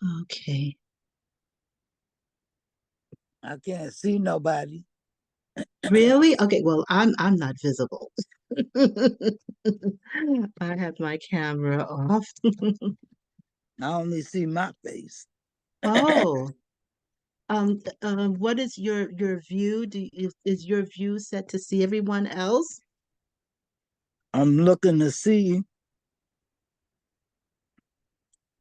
Okay. I can't see nobody. Really? Okay, well, I'm not visible. I have my camera off. I only see my face. Oh, what is your view? Is your view set to see everyone else? I'm looking to see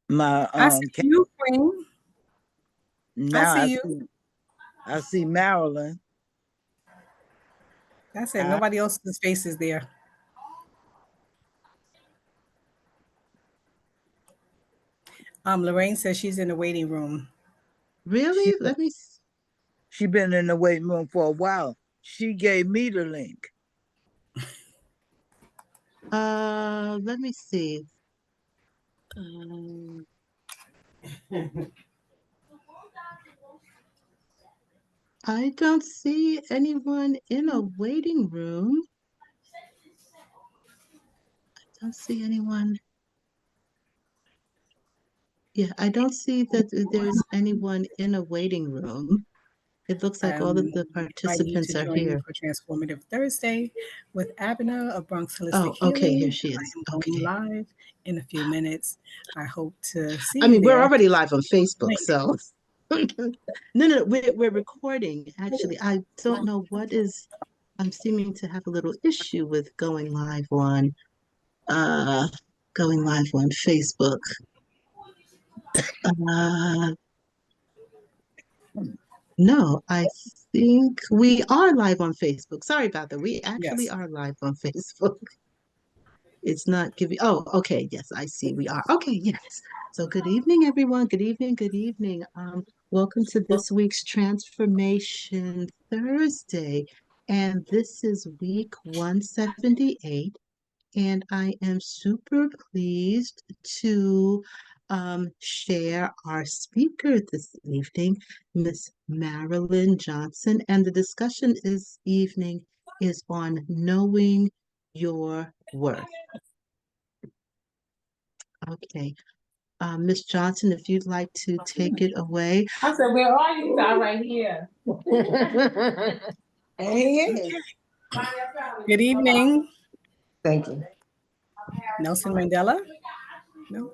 my I see you, Queen. I now see you. I see Marilyn. That's it. I, Nobody else's face is there. Lorraine says she's in the waiting room. she Really? Let me. she been in the waiting room for a while. She gave me the link. Let me see. Um, I don't see anyone in a waiting room. Don't see anyone. Yeah, I don't see that there's anyone in a waiting room. It looks like all of the Inviting you to participants are join me here. for Transformative Thursday with Abena of Bronx Holistic Oh, okay, here Healing. she I is. am going Okay. live in a few minutes. I hope to see I you mean, we're there. already live on Facebook, Link. so no, we're recording. Actually, I don't know what is. I'm seeming to have a little issue with uh going live on Facebook. Uh, no, I think we are live on Facebook. Sorry about that. We actually Yes. are live on Facebook. It's not giving. Oh, okay. Yes, I see. We are. Okay, yes. So good evening, everyone. Good evening. Good evening. Welcome to this week's Transformation Thursday. And this is week 178. And I am super pleased to share our speaker this evening, Miss Marilyn Johnson. And the discussion this evening is on knowing your worth. Okay. Miss Johnson, if you'd like to take it away. I said, where are you? I'm right here. And he is. Good evening, Thank you. Nelson Mandela. No.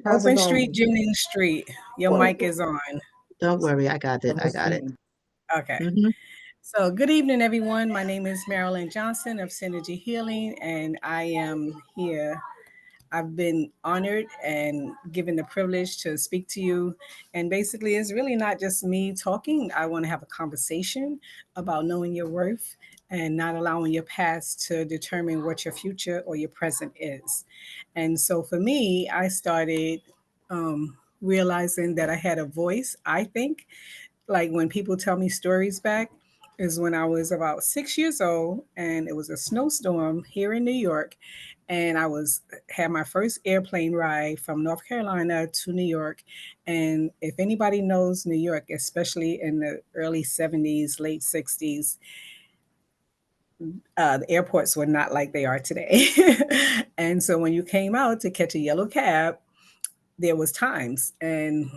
How's it Open Street, going? Jennings Street. Your mic is on. Don't worry, I got it. I got it. Okay. Mhm. So, good evening, everyone. My name is Marilyn Johnson of Synergi Healing, and I am here. I've been honored and given the privilege to speak to you. And basically, it's really not just me talking. I want to have a conversation about knowing your worth and not allowing your past to determine what your future or your present is. And so for me, I started realizing that I had a voice, I think, like when people tell me stories back is when I was about 6 years old and it was a snowstorm here in New York and I was had my first airplane ride from North Carolina to New York. And if anybody knows New York, especially in the early 70s, late 60s, the airports were not like they are today. And so when you came out to catch a yellow cab, there was times and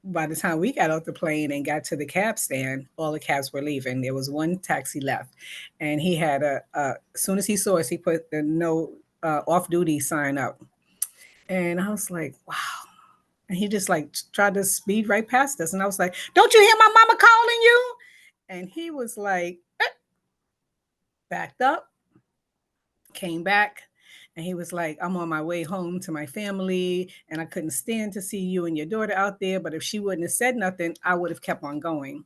by the time we got off the plane and got to the cab stand, all the cabs were leaving. There was one taxi left, and he had as soon as he saw us, he put the no off duty sign up, and I was like, wow. And he just like tried to speed right past us, and I was like, "Don't you hear my mama calling you?" And he was like, backed up, came back, and he was like, I'm on my way home to my family and I couldn't stand to see you and your daughter out there, but if she wouldn't have said nothing, I would have kept on going.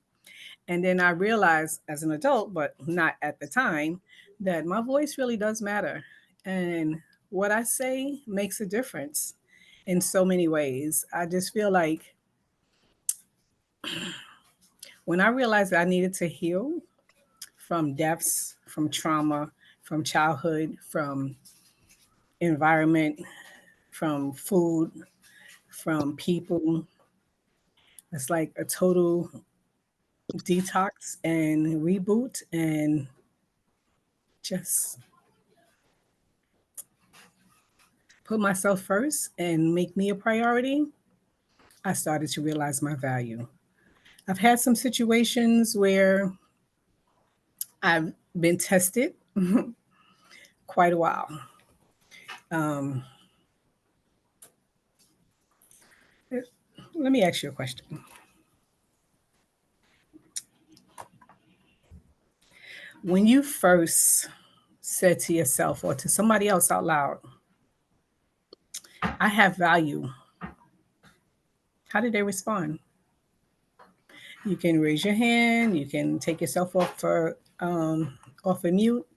And then I realized as an adult, but not at the time, that my voice really does matter, and what I say makes a difference in so many ways. I just feel like when I realized that I needed to heal from deaths, from trauma, from childhood, from environment, from food, from people. It's like a total detox and reboot and just put myself first and make me a priority. I started to realize my value. I've had some situations where I've been tested quite a while. Um, Let me ask you a question. When you first said to yourself or to somebody else out loud, I have value, how did they respond? You can raise your hand, you can take yourself off of mute,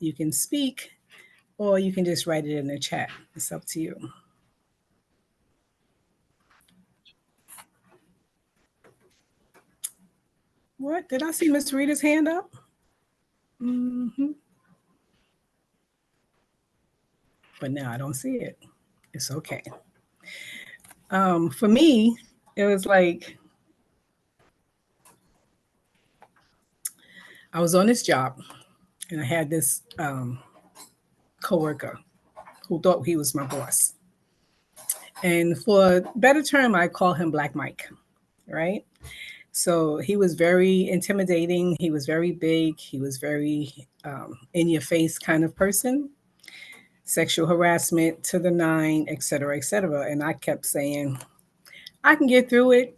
you can speak, or you can just write it in the chat. It's up to you. What? Did I see Miss Rita's hand up? Mm-hmm. But now I don't see it. It's okay. For me, it was like I was on this job and I had this coworker who thought he was my boss. And for better term, I call him Black Mike, right? So he was very intimidating. He was very big. He was very in your face kind of person. Sexual harassment to the nine, et cetera, et cetera. And I kept saying, I can get through it.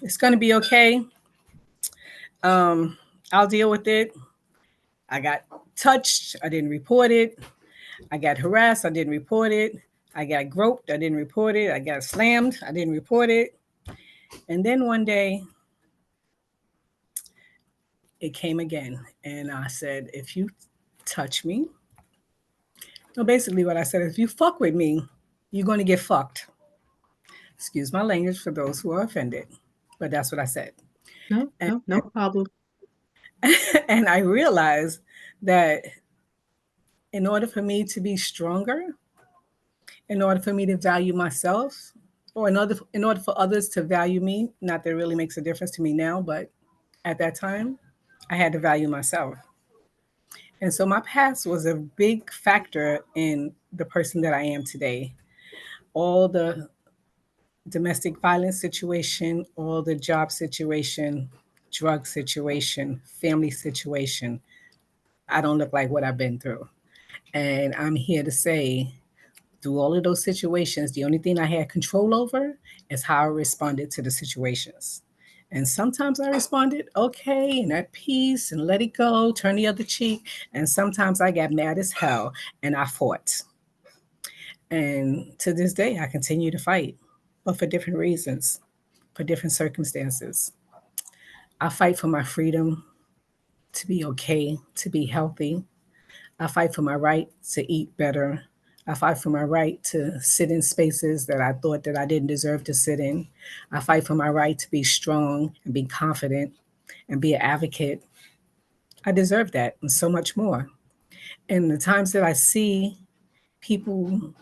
It's going to be okay. I'll deal with it. I got touched. I didn't report it. I got harassed. I didn't report it. I got groped. I didn't report it. I got slammed. I didn't report it. And then one day, it came again. And I said, if you touch me, no, basically what I said is, if you fuck with me, you're going to get fucked. Excuse my language for those who are offended, but that's what I said. No problem. And I realized that in order for me to be stronger, in order for me to value myself, or in order for others to value me, not that it really makes a difference to me now, but at that time, I had to value myself. And so my past was a big factor in the person that I am today. All the domestic violence situation, all the job situation, drug situation, family situation. I don't look like what I've been through. And I'm here to say, through all of those situations, the only thing I had control over is how I responded to the situations. And sometimes I responded okay and at peace and let it go, turn the other cheek. And sometimes I got mad as hell and I fought. And to this day, I continue to fight, but for different reasons, for different circumstances. I fight for my freedom to be okay, to be healthy. I fight for my right to eat better. I fight for my right to sit in spaces that I thought that I didn't deserve to sit in. I fight for my right to be strong and be confident and be an advocate. I deserve that and so much more. And the times that I see people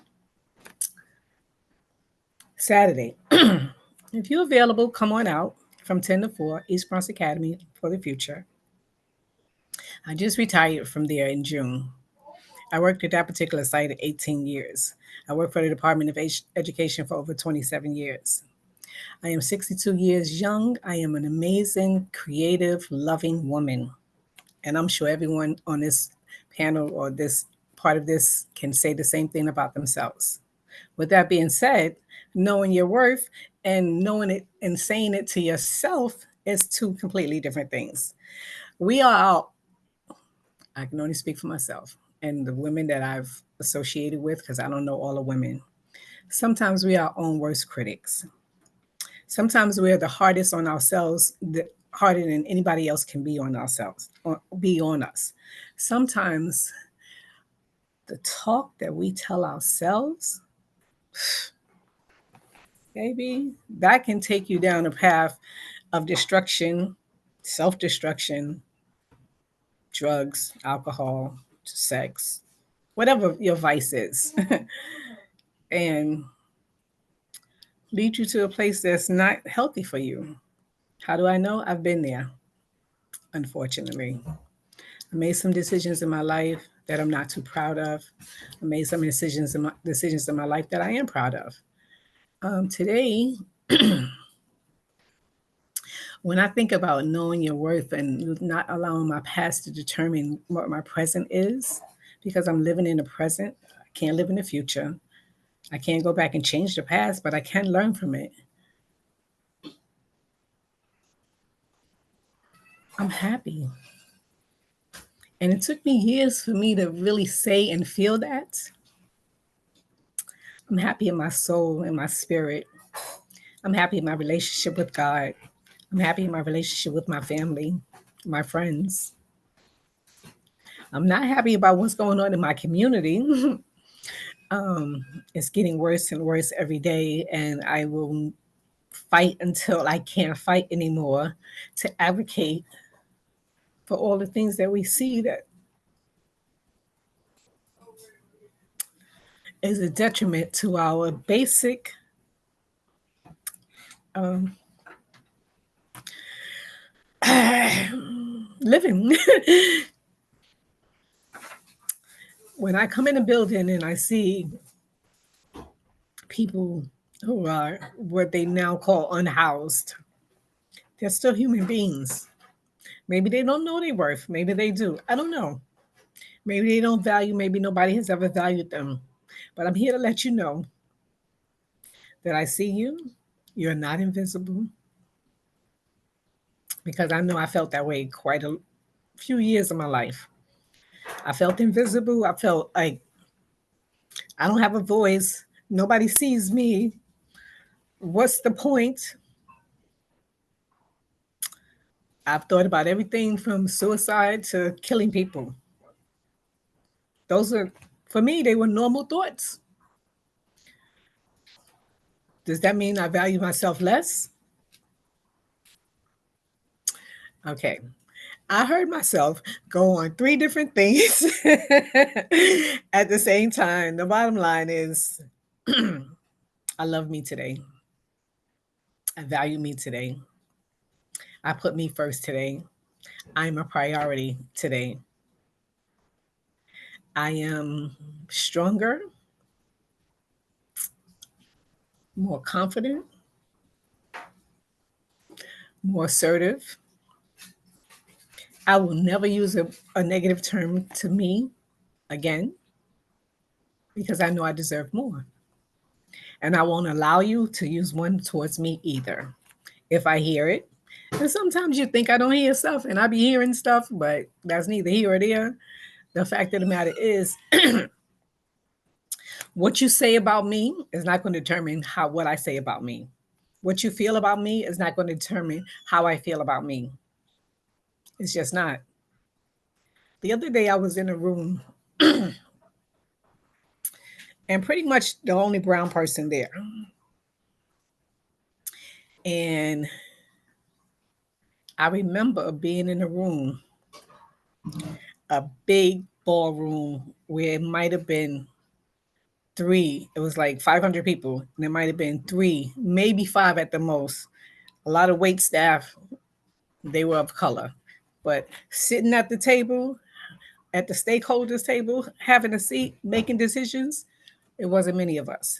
Saturday, if you're available, come on out from 10 to 4, East Bronx Academy for the future. I just retired from there in June. I worked at that particular site 18 years. I worked for the Department of Education for over 27 years. I am 62 years young. I am an amazing, creative, loving woman. And I'm sure everyone on this panel or this part of this can say the same thing about themselves. With that being said, knowing your worth and knowing it and saying it to yourself is two completely different things. We are out, I can only speak for myself and the women that I've associated with, because I don't know all the women. Sometimes we are our own worst critics. Sometimes we're the hardest on ourselves, harder than anybody else can be on ourselves, or be on us. Sometimes the talk that we tell ourselves, baby, that can take you down a path of destruction, self destruction, drugs, alcohol, sex, whatever your vice is, and lead you to a place that's not healthy for you. How do I know? I've been there, unfortunately. I made some decisions in my life that I'm not too proud of. I made some decisions in my life that I am proud of. Today, When I think about knowing your worth and not allowing my past to determine what my present is, because I'm living in the present, I can't live in the future. I can't go back and change the past, but I can learn from it. I'm happy. And it took me years for me to really say and feel that. I'm happy in my soul and my spirit. I'm happy in my relationship with God. I'm happy in my relationship with my family, my friends. I'm not happy about what's going on in my community. It's getting worse and worse every day, and I will fight until I can't fight anymore to advocate for all the things that we see that is a detriment to our basic living. When I come in a building and I see people who are what they now call unhoused, they're still human beings. Maybe they don't know their worth. Maybe they do. I don't know. Maybe they don't value, maybe nobody has ever valued them. But I'm here to let you know that I see you. You're not invisible. Because I know I felt that way quite a few years of my life. I felt invisible. I felt like I don't have a voice. Nobody sees me. What's the point? I've thought about everything from suicide to killing people. Those are, for me, they were normal thoughts. Does that mean I value myself less? Okay. I heard myself go on 3 different things at the same time. The bottom line is I love me today. I value me today. I put me first today. I'm a priority today. I am stronger, more confident, more assertive. I will never use a negative term to me again because I know I deserve more. And I won't allow you to use one towards me either. If I hear it, and sometimes you think I don't hear stuff, and I be hearing stuff, but that's neither here or there. The fact of the matter is, what you say about me is not going to determine what I say about me. What you feel about me is not going to determine how I feel about me. It's just not. The other day I was in a room and pretty much the only brown person there. And I remember being in a room, a big ballroom where it might have been 3, it was like 500 people, and there might have been 3, maybe 5 at the most. A lot of wait staff, they were of color. But sitting at the table, at the stakeholders table, having a seat, making decisions, it wasn't many of us.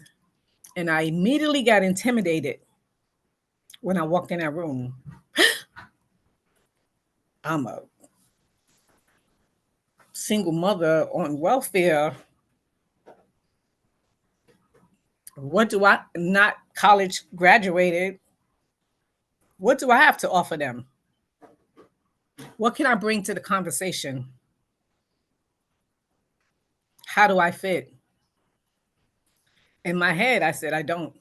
And I immediately got intimidated when I walked in that room. I'm a single mother on welfare. What do I, not college graduated, what do I have to offer them? What can I bring to the conversation? How do I fit? In my head, I said, I don't.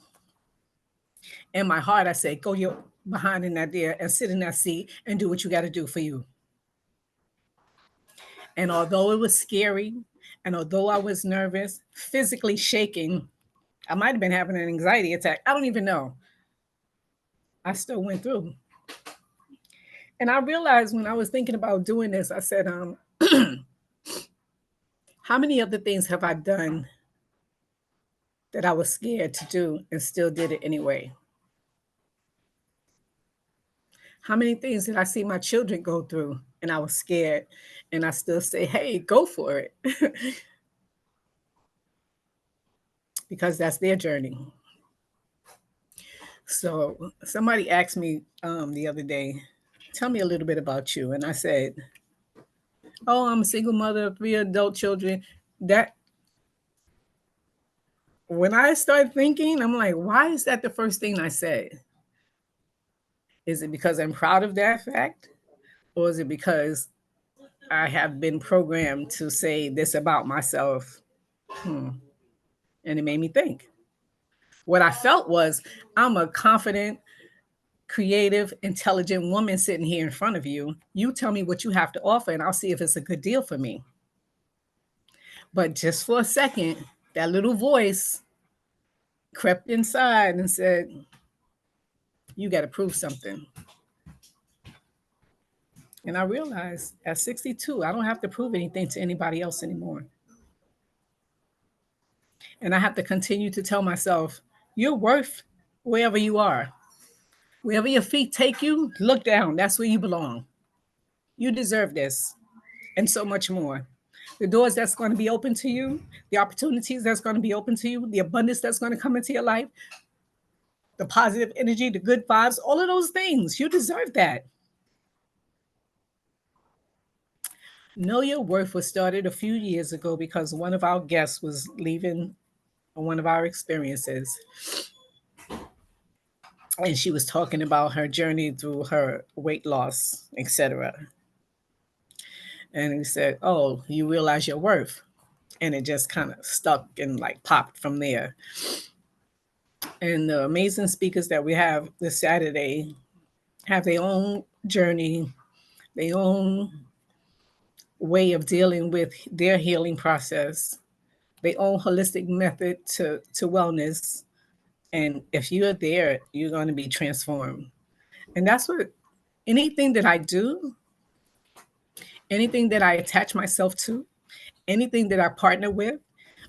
In my heart, I said, go your behind in that there and sit in that seat and do what you got to do for you. And although it was scary, and although I was nervous, physically shaking, I might have been having an anxiety attack. I don't even know. I still went through. And I realized when I was thinking about doing this, I said, how many other things have I done that I was scared to do and still did it anyway? How many things did I see my children go through and I was scared and I still say, hey, go for it? Because that's their journey. So somebody asked me the other day, tell me a little bit about you. And I said, oh, I'm a single mother of 3 adult children. That when I started thinking, I'm like, why is that the first thing I said? Is it because I'm proud of that fact? Or is it because I have been programmed to say this about myself? And it made me think. What I felt was I'm a confident, creative, intelligent woman sitting here in front of you. You tell me what you have to offer, and I'll see if it's a good deal for me. But just for a second, that little voice crept inside and said, you got to prove something. And I realized at 62, I don't have to prove anything to anybody else anymore. And I have to continue to tell myself, you're worth wherever you are. Wherever your feet take you, look down. That's where you belong. You deserve this and so much more. The doors that's going to be open to you, the opportunities that's going to be open to you, the abundance that's going to come into your life, the positive energy, the good vibes, all of those things. You deserve that. Know Your Worth was started a few years ago because one of our guests was leaving one of our experiences. And she was talking about her journey through her weight loss, etc. And he said, oh, you realize your worth. And it just kind of stuck and like popped from there. And the amazing speakers that we have this Saturday have their own journey, their own way of dealing with their healing process, their own holistic method to wellness. And if you're there, you're going to be transformed. And that's what anything that I do, anything that I attach myself to, anything that I partner with,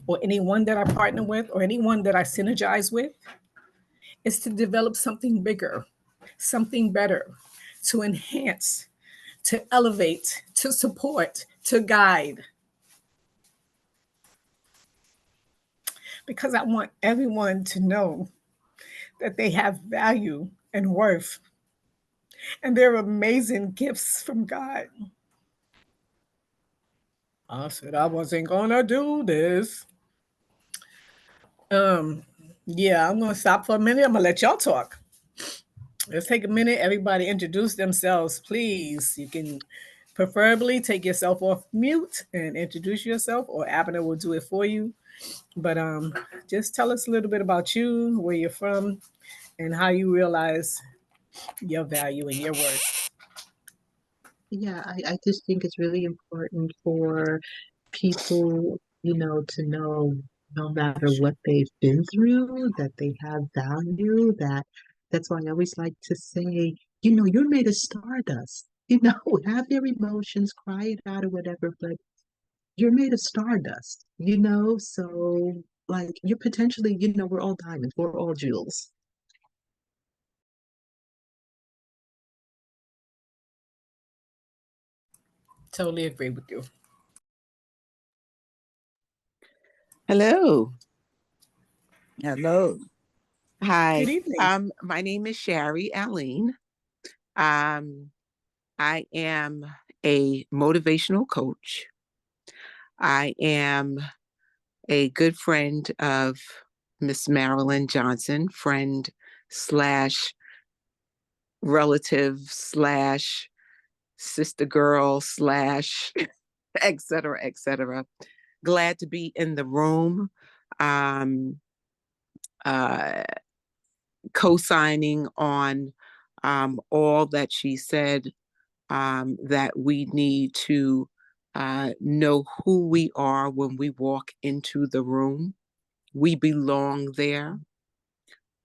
or anyone that I partner with, or anyone that I synergize with, is to develop something bigger, something better, to enhance, to elevate, to support, to guide. Because I want everyone to know that they have value and worth, and they're amazing gifts from God. I said I wasn't gonna do this. Yeah, I'm gonna stop for a minute. I'm gonna let y'all talk. Let's take a minute. Everybody introduce themselves, please. You can preferably take yourself off mute and introduce yourself, or Abner will do it for you. But just tell us a little bit about you, where you're from, and how you realize your value and your worth. Yeah, I just think it's really important for people, to know no matter what they've been through, that they have value, that's why I always like to say, you're made of stardust. Have your emotions, cry it out or whatever, but you're made of stardust, so like you're potentially, we're all diamonds, we're all jewels. Totally agree with you. Hello. Hello. Hi. Good evening. My name is Sherry Aline. I am a motivational coach. I am a good friend of Miss Marilyn Johnson, friend slash relative slash sister girl slash et cetera, et cetera. Glad to be in the room. Co-signing on all that she said, that we need to know who we are when we walk into the room. We belong there.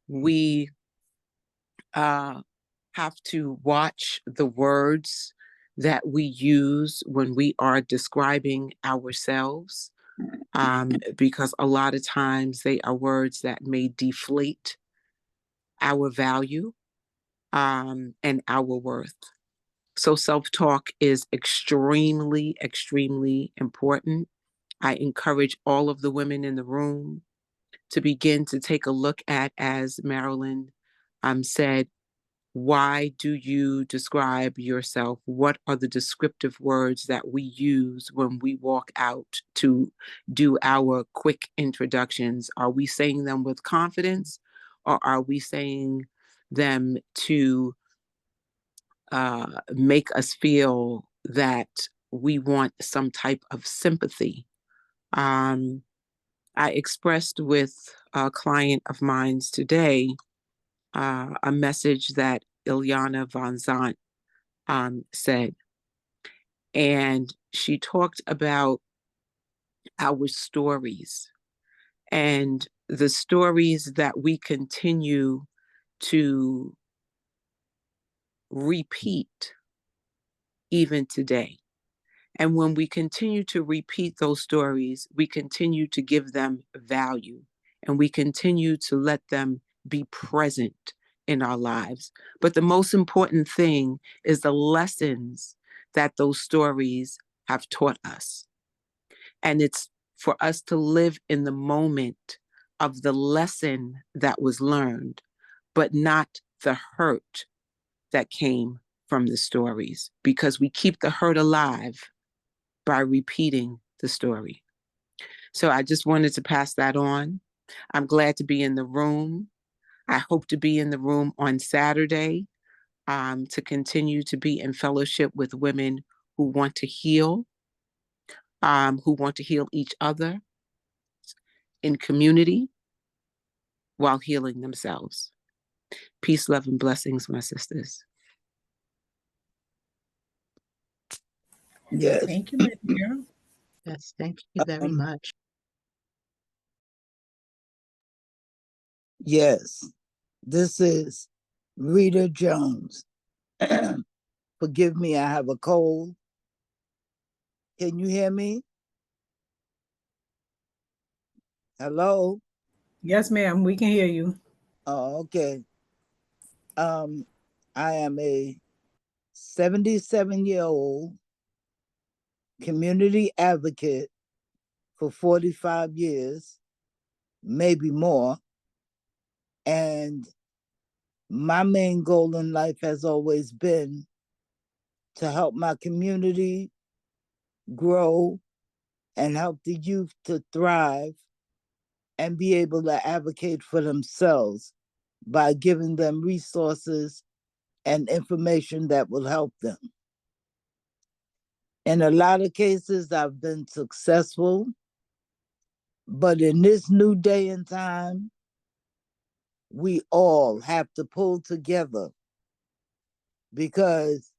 We have to watch the words that we use when we are describing ourselves, because a lot of times they are words that may deflate our value and our worth. So self-talk is extremely, extremely important. I encourage all of the women in the room to begin to take a look at, as Marilyn said, why do you describe yourself? What are the descriptive words that we use when we walk out to do our quick introductions? Are we saying them with confidence, or are we saying them to make us feel that we want some type of sympathy? I expressed with a client of mine today a message that Ilyana Van Zant said. And she talked about our stories and the stories that we continue to repeat even today. And when we continue to repeat those stories, we continue to give them value and we continue to let them be present in our lives. But the most important thing is the lessons that those stories have taught us. And it's for us to live in the moment of the lesson that was learned, but not the hurt that came from the stories, because we keep the hurt alive by repeating the story. So I just wanted to pass that on. I'm glad to be in the room. I hope to be in the room on Saturday to continue to be in fellowship with women who want to heal each other in community while healing themselves. Peace, love, and blessings, my sisters. Yes. Thank you, my dear. Yes, thank you very much. Yes. This is Rita Jones. Forgive me, I have a cold. Can you hear me? Hello? Yes, ma'am. We can hear you. Oh, okay. I am a 77-year-old community advocate for 45 years, maybe more. And my main goal in life has always been to help my community grow and help the youth to thrive and be able to advocate for themselves by giving them resources and information that will help them. In a lot of cases, I've been successful, but in this new day and time, we all have to pull together because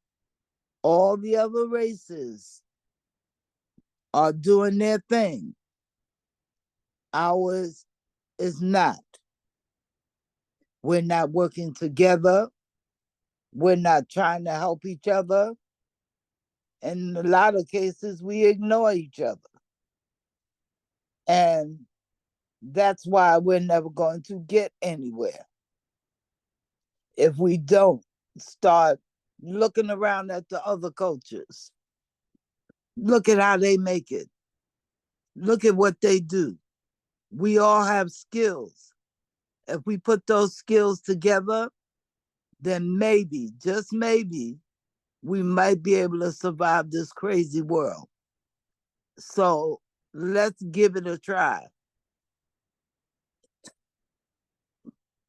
all the other races are doing their thing. Ours is not. We're not working together. We're not trying to help each other. In a lot of cases, we ignore each other. And that's why we're never going to get anywhere. If we don't start looking around at the other cultures, look at how they make it. Look at what they do. We all have skills. If we put those skills together, then maybe, just maybe, we might be able to survive this crazy world. So let's give it a try.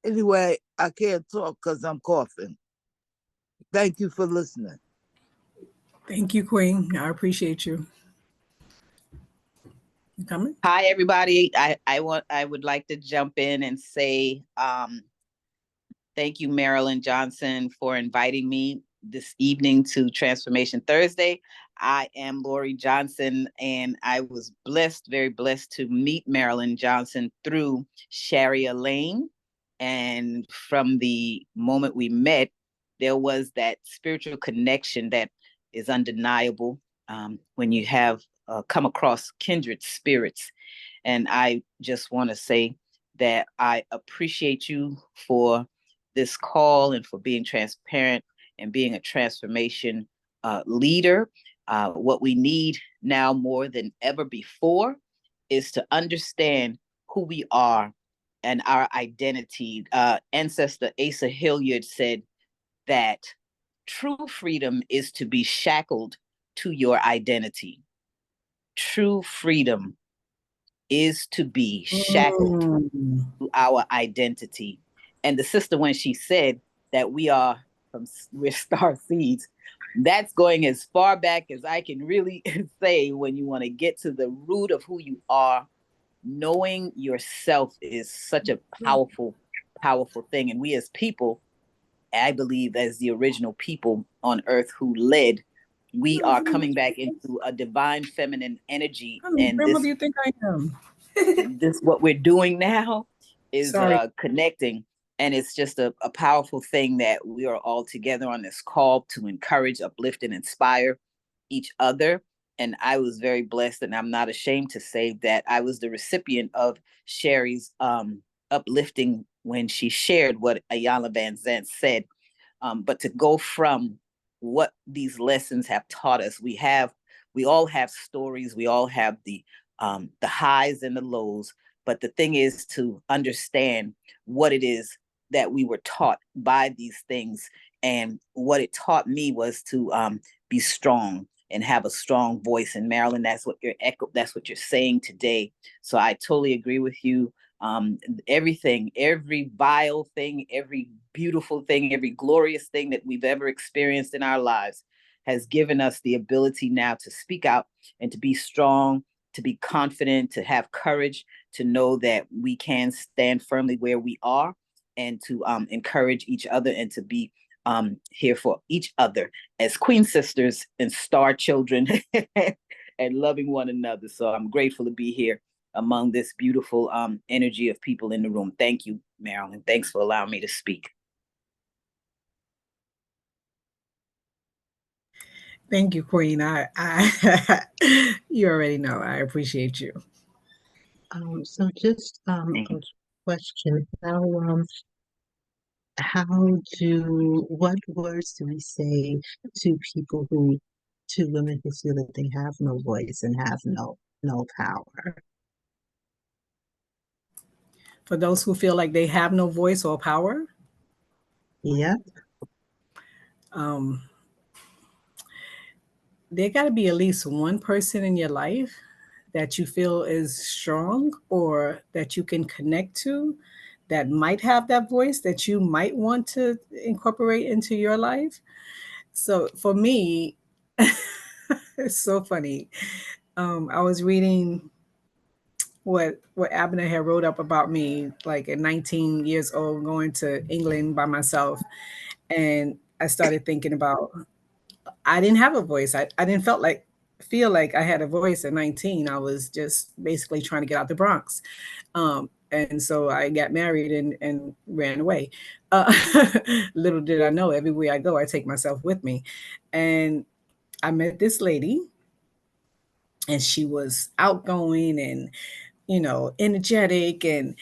Anyway, I can't talk because I'm coughing. Thank you for listening. Thank you, Queen. I appreciate you. You coming? Hi, everybody. I would like to jump in and say thank you, Marilyn Johnson, for inviting me this evening to Transformation Thursday. I am Lori Johnson, and I was blessed, very blessed to meet Marilyn Johnson through Sharia Lane. And from the moment we met, there was that spiritual connection that is undeniable when you have come across kindred spirits. And I just want to say that I appreciate you for this call and for being transparent and being a transformation leader. What we need now more than ever before is to understand who we are and our identity. Ancestor Asa Hilliard said that true freedom is to be shackled to your identity. True freedom is to be shackled to our identity. And the sister, when she said that we're star seeds, that's going as far back as I can really say. When you want to get to the root of who you are, knowing yourself is such a powerful, powerful thing. And we as people, I believe, as the original people on earth who led, we are coming back into a divine feminine energy. And what do you think I am? this what we're doing now is connecting, and it's just a powerful thing that we are all together on this call to encourage, uplift, and inspire each other. And I was very blessed, and I'm not ashamed to say that I was the recipient of Sherry's uplifting when she shared what Ayala Van Zandt said. But to go from what these lessons have taught us, we all have stories, we all have the highs and the lows. But the thing is to understand what it is that we were taught by these things. And what it taught me was to be strong and have a strong voice. And Marilyn, that's what you're saying today. So I totally agree with you. Everything, every vile thing, every beautiful thing, every glorious thing that we've ever experienced in our lives has given us the ability now to speak out and to be strong, to be confident, to have courage, to know that we can stand firmly where we are, and to encourage each other, and to be here for each other as queen sisters and star children and loving one another. So I'm grateful to be here among this beautiful energy of people in the room. Thank you, Marilyn. Thanks for allowing me to speak. Thank you, Queen. I you already know I appreciate you. So just a question: what words do we say to women who feel that they have no voice and have no power? For those who feel like they have no voice or power? Yeah. There got to be at least one person in your life that you feel is strong or that you can connect to, that might have that voice that you might want to incorporate into your life. So for me, it's so funny. I was reading what Abner had wrote up about me, like at 19 years old, going to England by myself. And I started thinking about, I didn't have a voice. I didn't feel like I had a voice at 19. I was just basically trying to get out the Bronx. And so I got married and ran away. Little did I know, everywhere I go, I take myself with me. And I met this lady, and she was outgoing and, energetic. And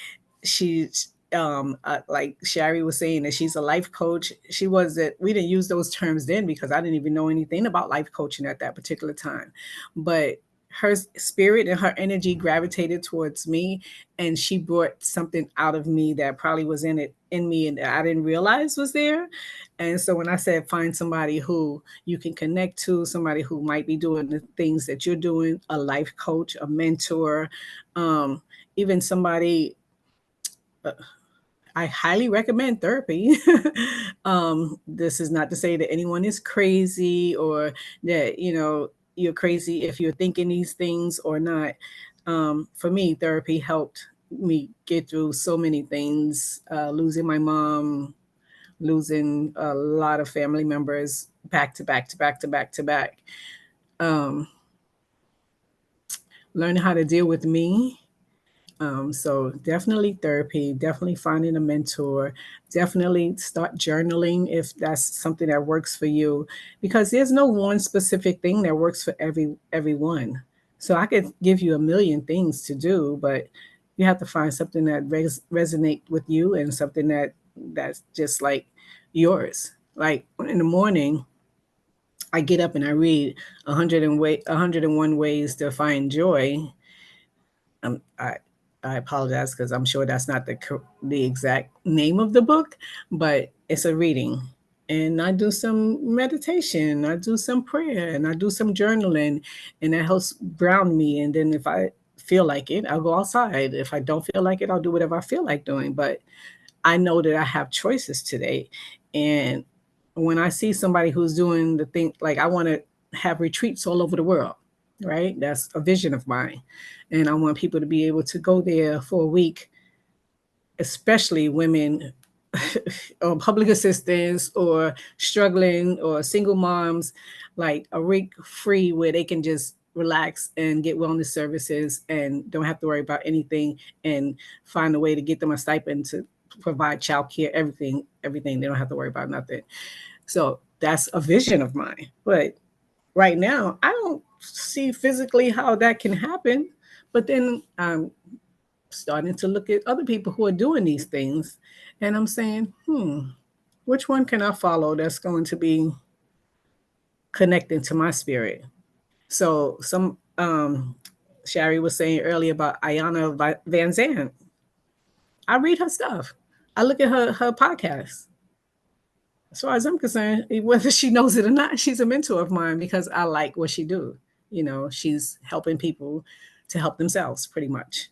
she's like Sherry was saying, that she's a life coach. We didn't use those terms then because I didn't even know anything about life coaching at that particular time. But her spirit and her energy gravitated towards me, and she brought something out of me that probably was in me and I didn't realize was there. And so when I said find somebody who you can connect to, somebody who might be doing the things that you're doing, a life coach, a mentor, even somebody, I highly recommend therapy. This is not to say that anyone is crazy or that, you're crazy if you're thinking these things or not. For me, therapy helped me get through so many things, losing my mom, losing a lot of family members back to back to back to back to back. Learning how to deal with me. So definitely therapy, definitely finding a mentor, definitely start journaling if that's something that works for you, because there's no one specific thing that works for everyone. So I could give you a million things to do, but you have to find something that resonate with you and something that's just like yours. Like in the morning, I get up and I read 101 ways to find joy. I I apologize because I'm sure that's not the exact name of the book, but it's a reading. And I do some meditation, I do some prayer, and I do some journaling, and that helps ground me. And then if I feel like it, I'll go outside. If I don't feel like it, I'll do whatever I feel like doing. But I know that I have choices today. And when I see somebody who's doing the thing, like I want to have retreats all over the world, right? That's a vision of mine. And I want people to be able to go there for a week, especially women or public assistants or struggling or single moms, like a week free where they can just relax and get wellness services and don't have to worry about anything, and find a way to get them a stipend to provide childcare, everything. They don't have to worry about nothing. So that's a vision of mine. But right now, I don't see physically how that can happen. But then I'm starting to look at other people who are doing these things, and I'm saying, which one can I follow that's going to be connecting to my spirit? So some Shari was saying earlier about Ayana Van Zandt. I read her stuff. I look at her podcast. As far as I'm concerned, whether she knows it or not, she's a mentor of mine because I like what she do. You know, she's helping people to help themselves pretty much.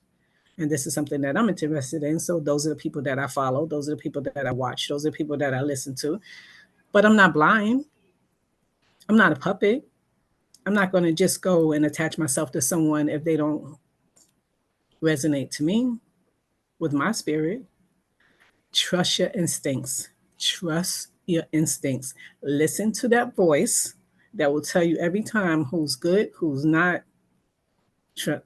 And this is something that I'm interested in. So those are the people that I follow. Those are the people that I watch. Those are the people that I listen to. But I'm not blind. I'm not a puppet. I'm not going to just go and attach myself to someone if they don't resonate to me with my spirit. Trust your instincts. Trust your instincts. Listen to that voice that will tell you every time who's good, who's not.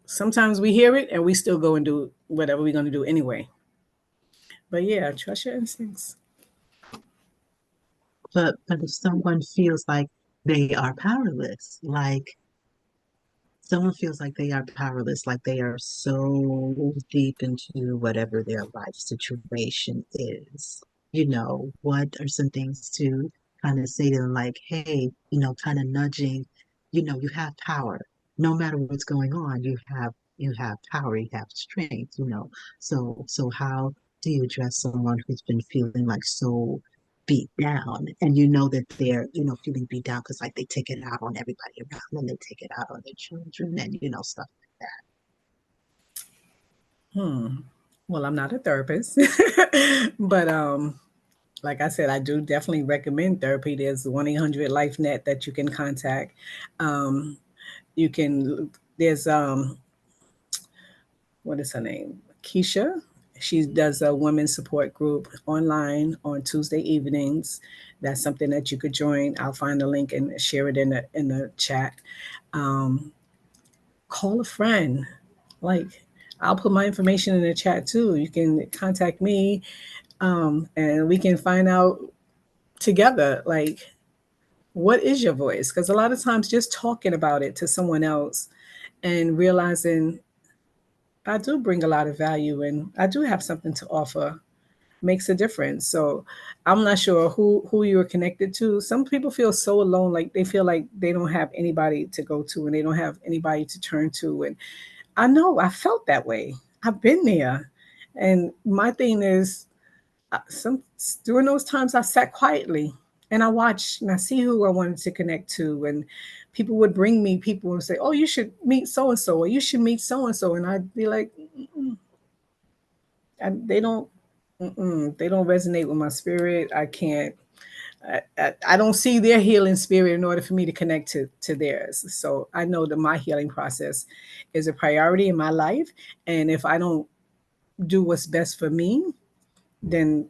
Sometimes we hear it and we still go and do whatever we're going to do anyway. But yeah, trust your instincts. But if someone feels like they are powerless, like someone feels like they are powerless, like they are so deep into whatever their life situation is, what are some things to kind of say to them, like, hey, kind of nudging, you have power. No matter what's going on, you have power, you have strength, So how do you address someone who's been feeling like so beat down, and that they're feeling beat down because like they take it out on everybody around them, they take it out on their children, and stuff like Hmm. Well, I'm not a therapist, but like I said, I do definitely recommend therapy. There's 1-800 LifeNet that you can contact. Um, you can there's what is her name? Keisha. She does a women's support group online on Tuesday evenings. That's something that you could join. I'll find the link and share it in the chat. Um, Call a friend. Like, I'll put my information in the chat too. You can contact me, and we can find out together. Like, what is your voice? Because a lot of times, just talking about it to someone else and realizing I do bring a lot of value and I do have something to offer makes a difference. So I'm not sure who you're connected to. Some people feel so alone, like they feel like they don't have anybody to go to and they don't have anybody to turn to. And I know I felt that way. I've been there. And my thing is, some during those times I sat quietly and I watched and I see who I wanted to connect to, and people would bring me people and say, "Oh, you should meet so and so, or you should meet so and so," and I'd be like, they don't, they don't resonate with my spirit. I can't. I don't see their healing spirit in order for me to connect to theirs. So I know that my healing process is a priority in my life, and if I don't do what's best for me, then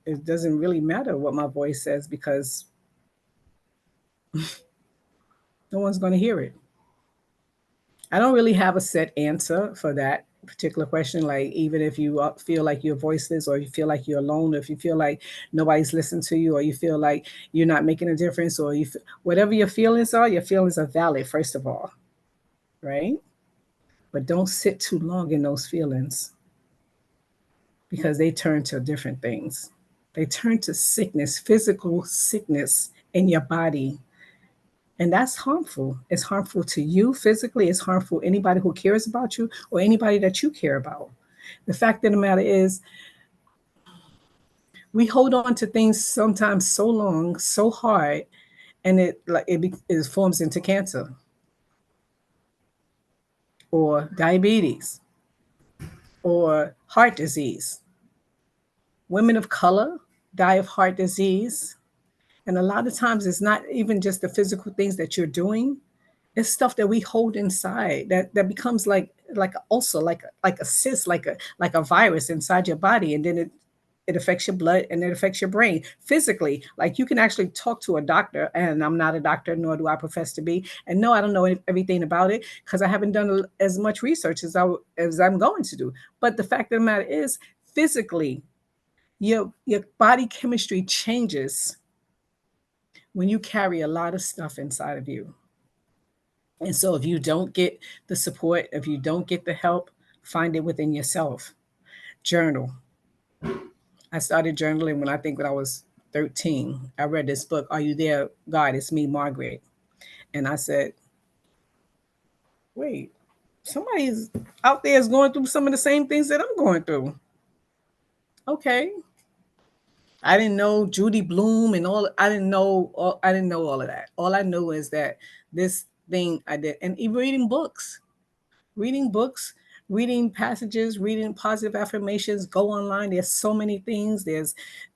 it doesn't really matter what my voice says because no one's going to hear it. I don't really have a set answer for that particular question. Like, even if you feel like you're voiceless, or you feel like you're alone, or if you feel like nobody's listening to you, or you feel like you're not making a difference, or whatever your feelings are valid, first of all, right? But don't sit too long in those feelings because they turn to different things. They turn to sickness, physical sickness in your body. And that's harmful. It's harmful to you physically. It's harmful to anybody who cares about you or anybody that you care about. The fact of the matter is, we hold on to things sometimes so long, so hard, and it forms into cancer or diabetes or heart disease. Women of color die of heart disease. And a lot of times it's not even just the physical things that you're doing. It's stuff that we hold inside that becomes like also like a cyst, like a virus inside your body. And then it affects your blood and it affects your brain physically. Like you can actually talk to a doctor, and I'm not a doctor, nor do I profess to be. And no, I don't know everything about it because I haven't done as much research as I'm going to do. But the fact of the matter is, physically, your body chemistry changes when you carry a lot of stuff inside of you. And so if you don't get the support, if you don't get the help, find it within yourself. Journal. I started journaling when I was 13. I read this book, Are You There, God? It's Me, Margaret. And I said, wait, somebody's out there is going through some of the same things that I'm going through. Okay. I didn't know Judy Bloom and all. I didn't know all of that. All I knew is that this thing I did, and even reading books, reading passages, reading positive affirmations. Go online. There's so many things.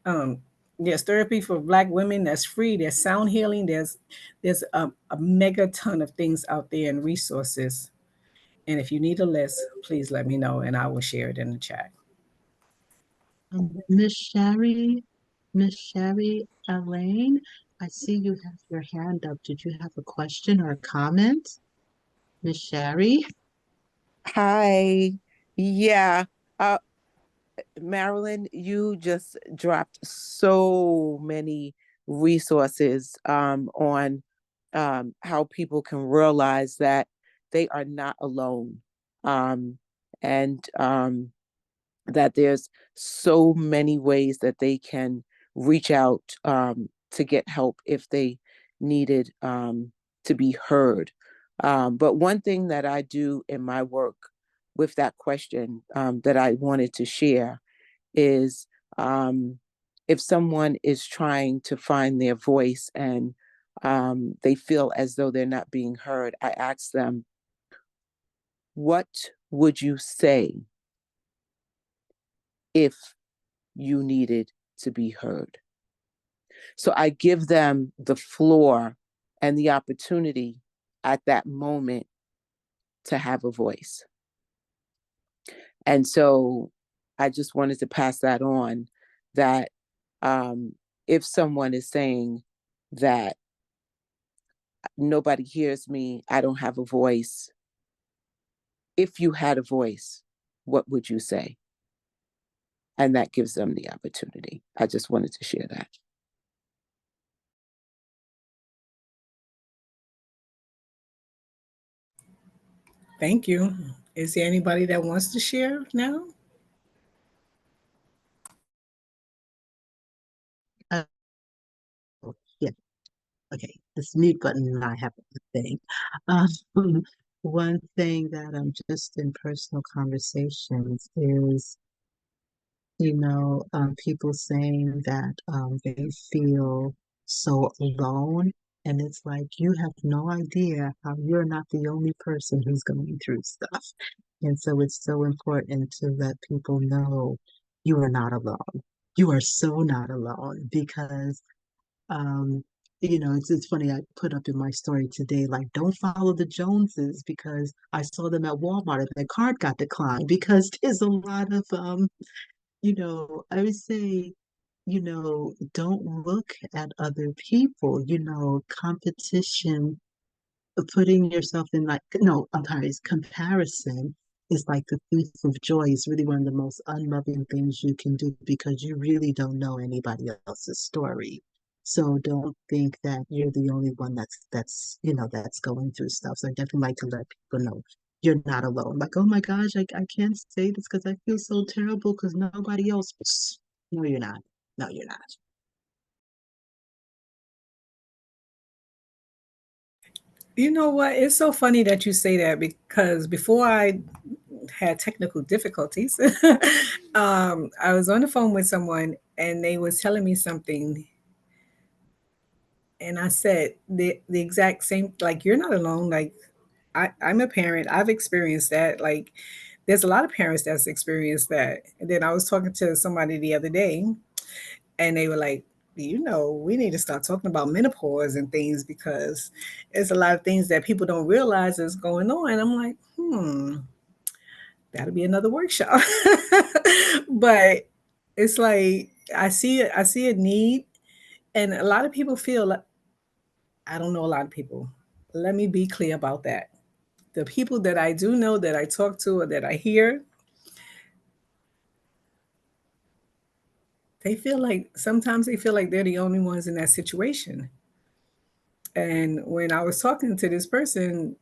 Um, there's therapy for Black women that's free. There's sound healing. There's a mega ton of things out there and resources. And if you need a list, please let me know, and I will share it in the chat. Miss Sherry Elaine, I see you have your hand up. Did you have a question or a comment? Miss Sherry? Hi. Yeah. Uh, Marilyn, you just dropped so many resources on how people can realize that they are not alone. And that there's so many ways that they can reach out to get help if they needed to be heard. But one thing that I do in my work with that question that I wanted to share is if someone is trying to find their voice and they feel as though they're not being heard, I ask them, what would you say if you needed to be heard? So I give them the floor and the opportunity at that moment to have a voice. And so I just wanted to pass that on, that if someone is saying that nobody hears me, I don't have a voice, if you had a voice, what would you say? And that gives them the opportunity. I just wanted to share that. Thank you. Is there anybody that wants to share now? Yeah. Okay. This mute button I have a thing. Um, one thing that I'm just in personal conversations is, people saying that they feel so alone. And it's like, you have no idea how you're not the only person who's going through stuff. And so it's so important to let people know you are not alone. You are so not alone because, um, it's funny. I put up in my story today, like, don't follow the Joneses because I saw them at Walmart and their card got declined because there's a lot of, I would say, don't look at other people, competition, putting yourself in like, no, I'm sorry, it's comparison is like the thief of joy. It's really one of the most unloving things you can do because you really don't know anybody else's story. So don't think that you're the only one that's going through stuff. So I definitely like to let people know you're not alone. Like, oh my gosh, I can't say this because I feel so terrible because nobody else. No, you're not. No, you're not. You know what? It's so funny that you say that because before I had technical difficulties. I was on the phone with someone and they was telling me something, and I said the exact same, like, you're not alone. Like, I'm a parent. I've experienced that. Like, there's a lot of parents that's experienced that. And then I was talking to somebody the other day, and they were like, we need to start talking about menopause and things because there's a lot of things that people don't realize is going on. And I'm like, that'll be another workshop. But it's like I see a need, and a lot of people feel like, I don't know a lot of people. Let me be clear about that. The people that I do know, that I talk to, or that I hear, sometimes they feel like they're the only ones in that situation. And when I was talking to this person,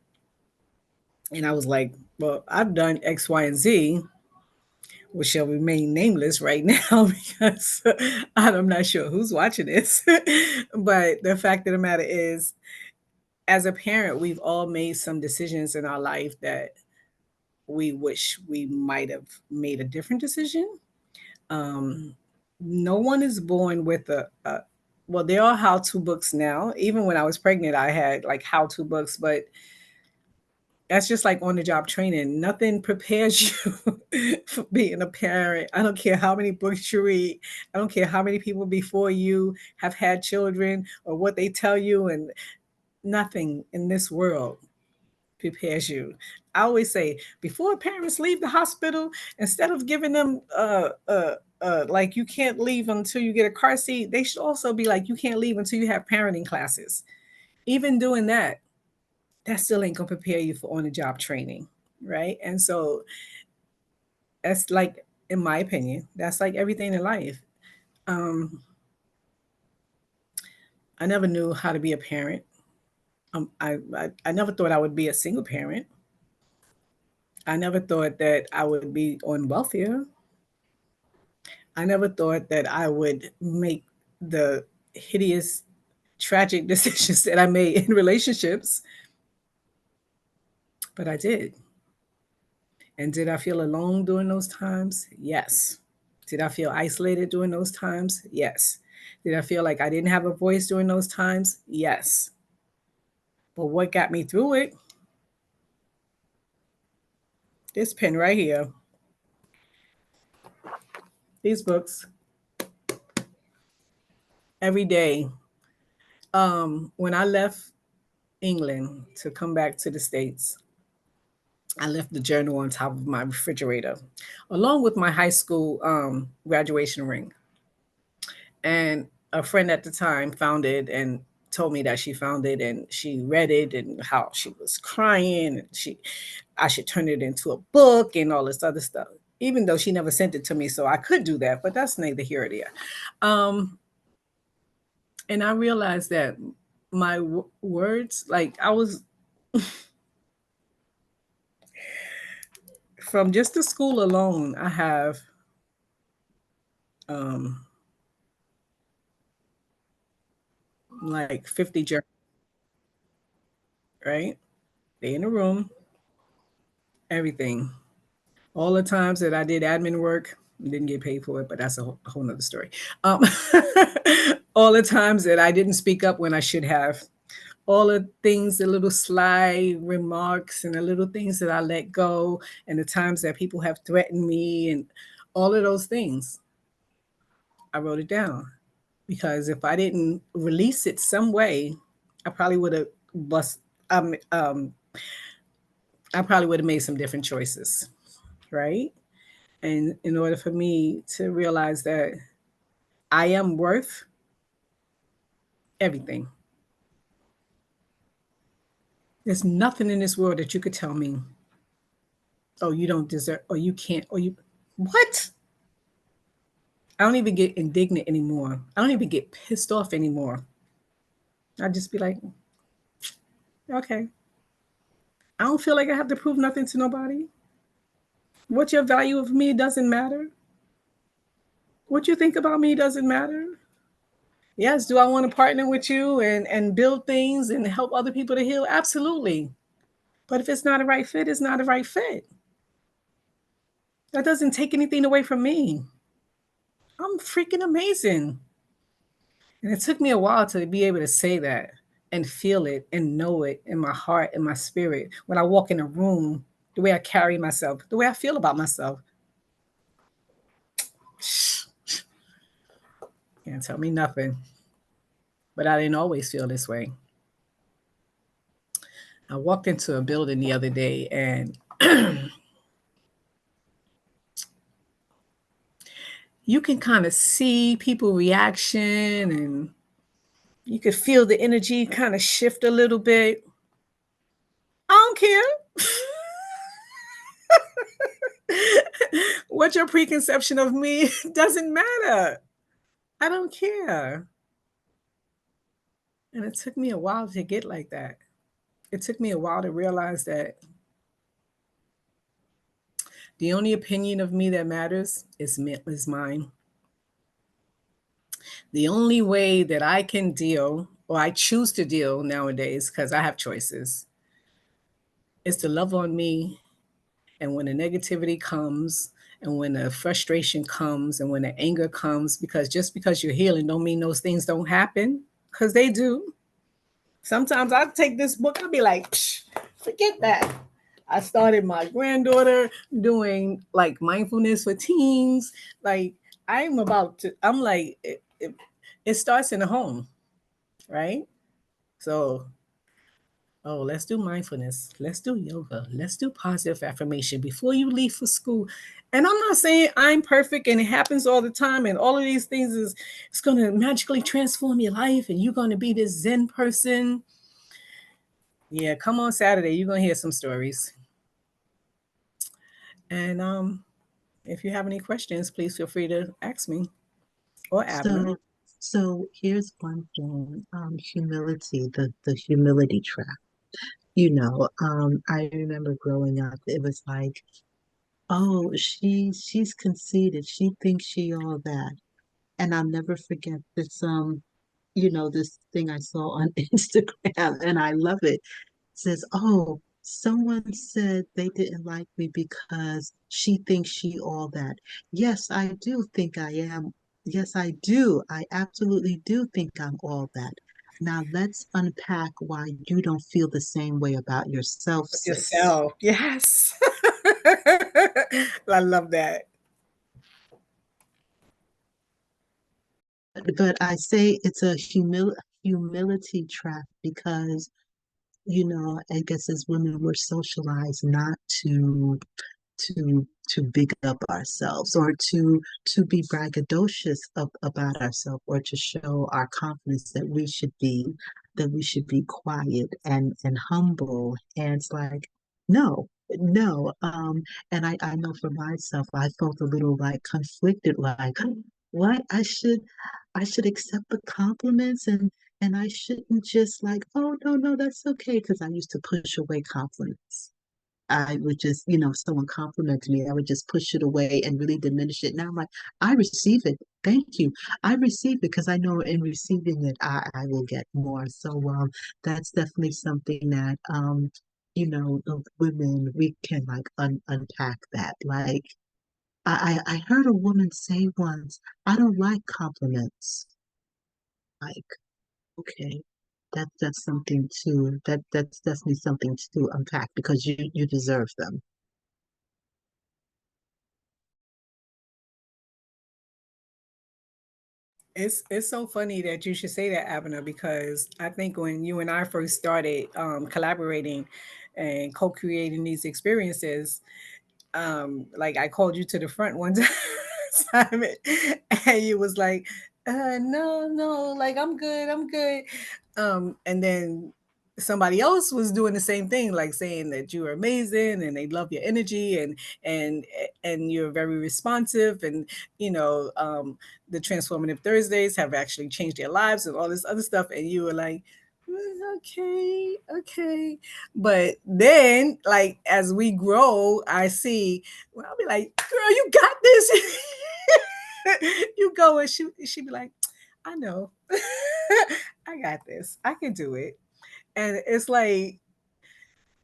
and I was like, well, I've done X, Y, and Z, which shall remain nameless right now because I'm not sure who's watching this. But the fact of the matter is, as a parent, we've all made some decisions in our life that we wish we might have made a different decision. Um, no one is born with well, there are how-to books now. Even when I was pregnant, I had like how-to books, but that's just like on the job training. Nothing prepares you for being a parent. I don't care how many books you read. I don't care how many people before you have had children or what they tell you, and nothing in this world prepares you. I always say, before parents leave the hospital, instead of giving them like, you can't leave until you get a car seat, they should also be like, you can't leave until you have parenting classes. Even doing that, that still ain't gonna prepare you for on the job training, right? And so that's like, in my opinion, that's like everything in life. Um, I never knew how to be a parent. I never thought I would be a single parent. I never thought that I would be on welfare. I never thought that I would make the hideous, tragic decisions that I made in relationships, but I did. And did I feel alone during those times? Yes. Did I feel isolated during those times? Yes. Did I feel like I didn't have a voice during those times? Yes. But what got me through it? This pen right here, these books, every day. When I left England to come back to the States, I left the journal on top of my refrigerator, along with my high school graduation ring. And a friend at the time found it and told me that she found it and she read it and how she was crying and I should turn it into a book and all this other stuff. Even though she never sent it to me, so I could do that, but that's neither here or there. And I realized that my words, like, I was from just the school alone, I have um, like 50 journals, right? They in the room, everything. All the times that I did admin work, didn't get paid for it, but that's a whole nother story. Um, all the times that I didn't speak up when I should have, all the things, the little sly remarks and the little things that I let go, and the times that people have threatened me, and all of those things, I wrote it down. Because if I didn't release it some way, I probably would have bust. Um, um, I probably would have made some different choices, right? And in order for me to realize that I am worth everything, there's nothing in this world that you could tell me, oh, you don't deserve, or you can't, or you, what? I don't even get indignant anymore. I don't even get pissed off anymore. I just be like, okay. I don't feel like I have to prove nothing to nobody. What your value of me doesn't matter. What you think about me doesn't matter. Yes, do I want to partner with you and build things and help other people to heal? Absolutely. But if it's not a right fit, it's not a right fit. That doesn't take anything away from me. I'm freaking amazing. And it took me a while to be able to say that and feel it and know it in my heart and my spirit. When I walk in a room, the way I carry myself, the way I feel about myself. Can't tell me nothing. But I didn't always feel this way. I walked into a building the other day and you can kind of see people reaction and you could feel the energy kind of shift a little bit. I don't care. What your preconception of me doesn't matter. I don't care. And it took me a while to get like that. It took me a while to realize that the only opinion of me that matters is mine. The only way that I can deal, or I choose to deal nowadays, because I have choices, is to love on me. And when the negativity comes, and when the frustration comes, and when the anger comes, because just because you're healing don't mean those things don't happen, because they do. Sometimes I take this book, I'll be like, forget that. I started my granddaughter doing like mindfulness for teens. Like I'm like, it starts in the home, right? So, oh, let's do mindfulness. Let's do yoga. Let's do positive affirmation before you leave for school. And I'm not saying I'm perfect and it happens all the time and all of these things is it's going to magically transform your life and you're going to be this Zen person. Yeah, come on Saturday. You're going to hear some stories. And if you have any questions, please feel free to ask me or Abner. So here's one thing, humility, the humility trap. You know, I remember growing up, it was like, oh, she's conceited. She thinks she all that. And I'll never forget this, this thing I saw on Instagram, and I love it. It says, oh, someone said they didn't like me because she thinks she all that. Yes, I do think I am. Yes, I do. I absolutely do think I'm all that. Now let's unpack why you don't feel the same way about yourself, sis. Yourself. Yes. I love that. But I say it's a humility trap because, I guess as women, we're socialized not to big up ourselves or to be braggadocious about ourselves or to show our confidence that we should be quiet and humble. And it's like, no. And I know for myself, I felt a little like conflicted, like what I should accept the compliments and I shouldn't just like, oh no, that's okay, because I used to push away compliments. I would just, if someone complimented me, I would just push it away and really diminish it. Now I'm like, I receive it. Thank you. I receive it because I know in receiving it, I will get more. So that's definitely something that, the women, we can like unpack that. Like, I heard a woman say once, I don't like compliments. Like, okay. That's something to that's definitely something to unpack because you deserve them. It's so funny that you should say that, Abner, because I think when you and I first started collaborating and co-creating these experiences, like I called you to the front one time and you was like, no, like I'm good. And then somebody else was doing the same thing, like saying that you are amazing and they love your energy and and you're very responsive and the transformative Thursdays have actually changed their lives and all this other stuff. And you were like, okay. But then, like, as we grow, I see, well, I'll be like, girl, you got this. You go and she be like, I know. I got this. I can do it. And it's like,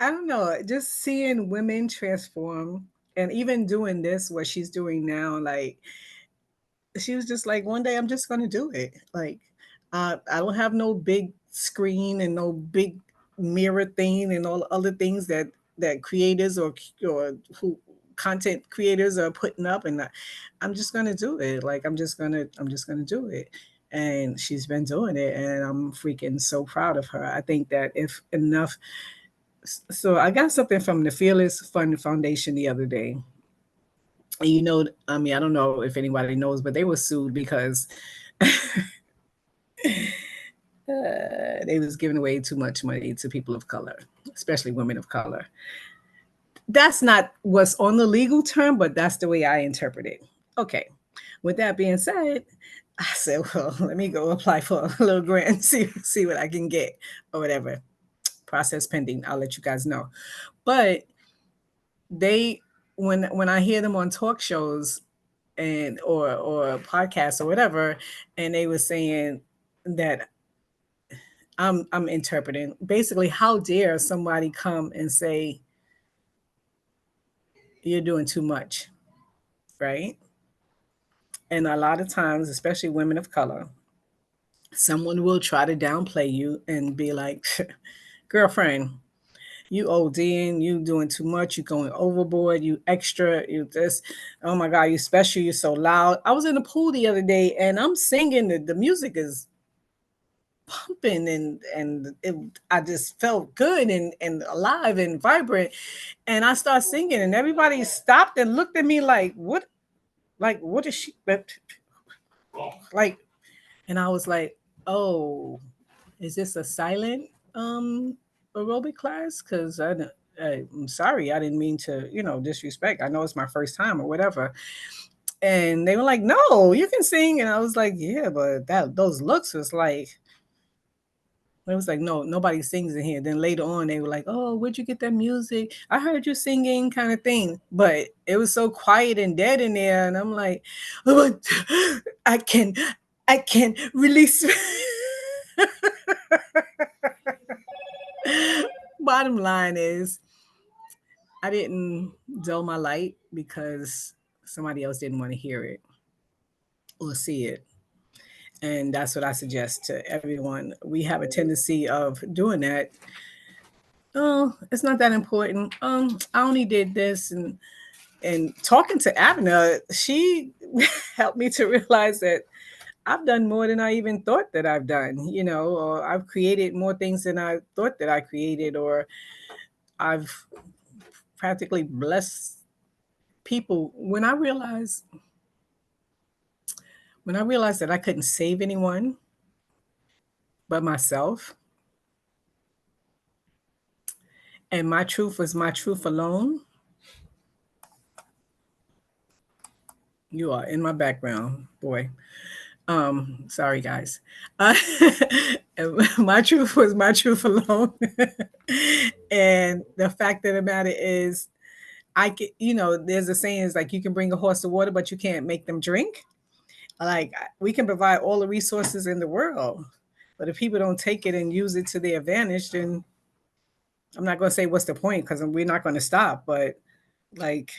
I don't know, just seeing women transform And even doing this, what she's doing now, like she was just like, one day I'm just gonna do it. Like, I don't have no big screen and no big mirror thing and all the other things that creators or who content creators are putting up, and I'm just gonna do it. Like, I'm just gonna do it. And she's been doing it, and I'm freaking so proud of her. I think that if enough, so I got something from the Fearless Fund Foundation the other day. You know, I mean, I don't know if anybody knows, but they were sued because they was giving away too much money to people of color, especially women of color. That's not what's on the legal term, but that's the way I interpret it. Okay. With that being said, I said, well, let me go apply for a little grant, see what I can get or whatever. Process pending. I'll let you guys know. But they, when I hear them on talk shows and or podcasts or whatever, and they were saying that I'm interpreting basically, how dare somebody come and say you're doing too much, right? And a lot of times, especially women of color, someone will try to downplay you and be like, girlfriend, you ODing, you doing too much, you going overboard, you extra, you this, oh my God, you special, you're so loud. I was in the pool the other day and I'm singing, the music is pumping, I just felt good and alive and vibrant. And I started singing and everybody stopped and looked at me like, what is she, like, and I was like, oh, is this a silent aerobic class? Because I'm sorry, I didn't mean to, disrespect. I know it's my first time or whatever. And they were like, no, you can sing. And I was like, yeah, but those looks was like, it was like, no, nobody sings in here. Then later on, they were like, oh, where'd you get that music? I heard you singing, kind of thing. But it was so quiet and dead in there. And I'm like, oh, I can, I can release. Bottom line is, I didn't dull my light because somebody else didn't want to hear it or see it. And that's what I suggest to everyone. We have a tendency of doing that. Oh, it's not that important. I only did this, and talking to Abner, she helped me to realize that I've done more than I even thought that I've done, or I've created more things than I thought that I created, or I've practically blessed people. When I realized that I couldn't save anyone but myself, and my truth was my truth alone. You are in my background, boy. Sorry guys. Uh, my truth was my truth alone. And the fact of the matter is, I can, there's a saying is like, you can bring a horse to water, but you can't make them drink. Like, we can provide all the resources in the world, but if people don't take it and use it to their advantage, then I'm not going to say what's the point, because we're not going to stop. But like,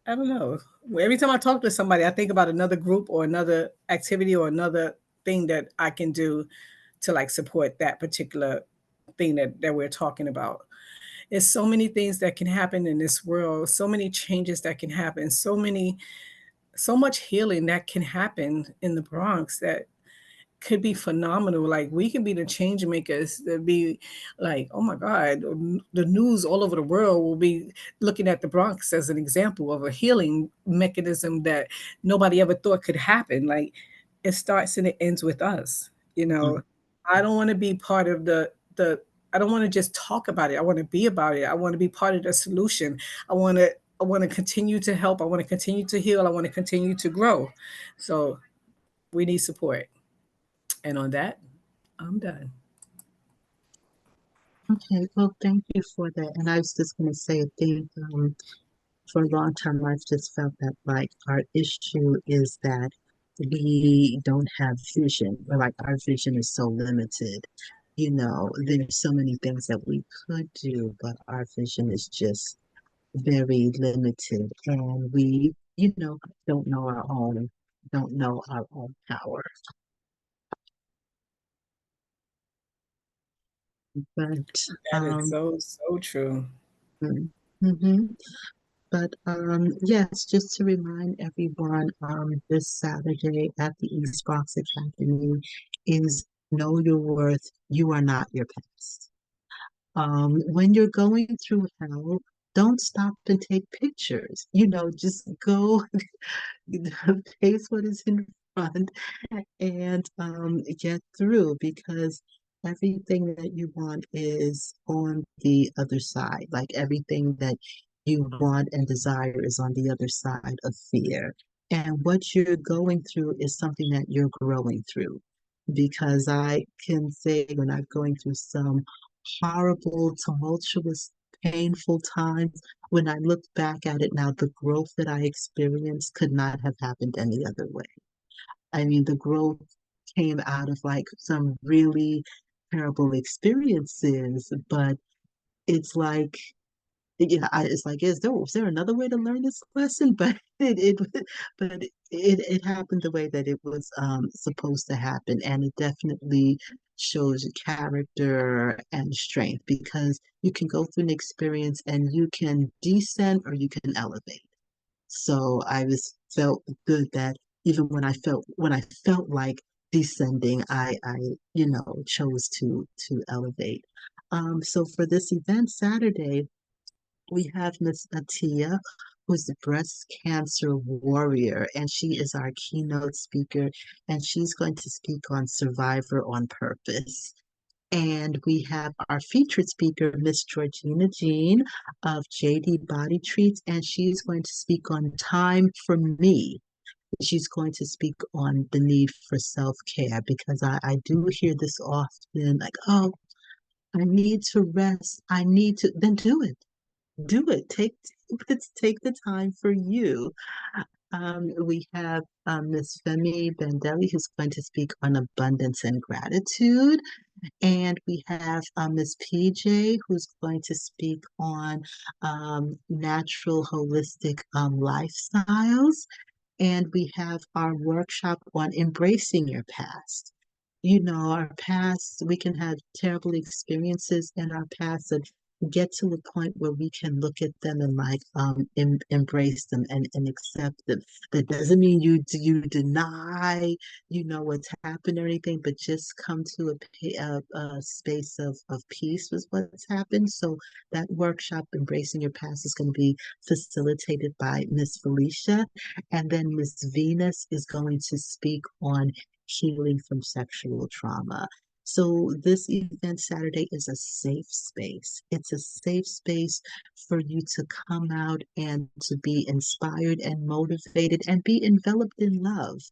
I don't know. Every time I talk to somebody, I think about another group or another activity or another thing that I can do to like support that particular thing that we're talking about. There's so many things that can happen in this world, so many changes that can happen, so much healing that can happen in the Bronx that could be phenomenal. Like, we can be the change makers that be like, oh my God, the news all over the world will be looking at the Bronx as an example of a healing mechanism that nobody ever thought could happen. Like, it starts and it ends with us. Mm. I don't want to be part of the I don't want to just talk about it. I want to be about it. I want to be part of the solution. I want to continue to help. I want to continue to heal. I want to continue to grow. So we need support. And on that, I'm done. Okay, well, thank you for that. And I was just going to say, I think for a long time, I've just felt that like our issue is that we don't have vision, or like our vision is so limited. There's so many things that we could do, but our vision is just very limited, and we, don't know our own power. But That is so true. mhm. But yes, just to remind everyone, this Saturday at the East Bronx Academy is Know Your Worth. You are not your past. When you're going through hell, don't stop and take pictures. Just go face what is in front and get through, because everything that you want is on the other side. Like everything that you want and desire is on the other side of fear. And what you're going through is something that you're growing through. Because I can say when I'm going through some horrible, tumultuous, painful times, when I look back at it now, the growth that I experienced could not have happened any other way. I mean, the growth came out of like some really terrible experiences, but it's like, it's like, is there another way to learn this lesson? But it happened the way that it was supposed to happen, and it definitely shows character and strength, because you can go through an experience and you can descend or you can elevate. So I was felt good that even when I felt like descending, I chose to elevate. So for this event Saturday, we have Miss Atia, who's the breast cancer warrior, and she is our keynote speaker, and she's going to speak on Survivor on Purpose. And we have our featured speaker, Miss Georgina Jean of JD Body Treats, and she's going to speak on Time for Me. She's going to speak on the need for self-care, because I do hear this often, like, oh, I need to rest. Then do it. Do it. Take the time for you. We have Miss Femi Bandelli, who's going to speak on abundance and gratitude. And we have Ms. PJ, who's going to speak on natural holistic lifestyles. And we have our workshop on embracing your past. Our past, we can have terrible experiences in our past and get to a point where we can look at them and like embrace them and accept them. That doesn't mean you deny, what's happened or anything, but just come to a space of peace with what's happened. So that workshop, Embracing Your Past, is going to be facilitated by Miss Felicia. And then Miss Venus is going to speak on healing from sexual trauma. So this event Saturday is a safe space. It's a safe space for you to come out and to be inspired and motivated and be enveloped in love,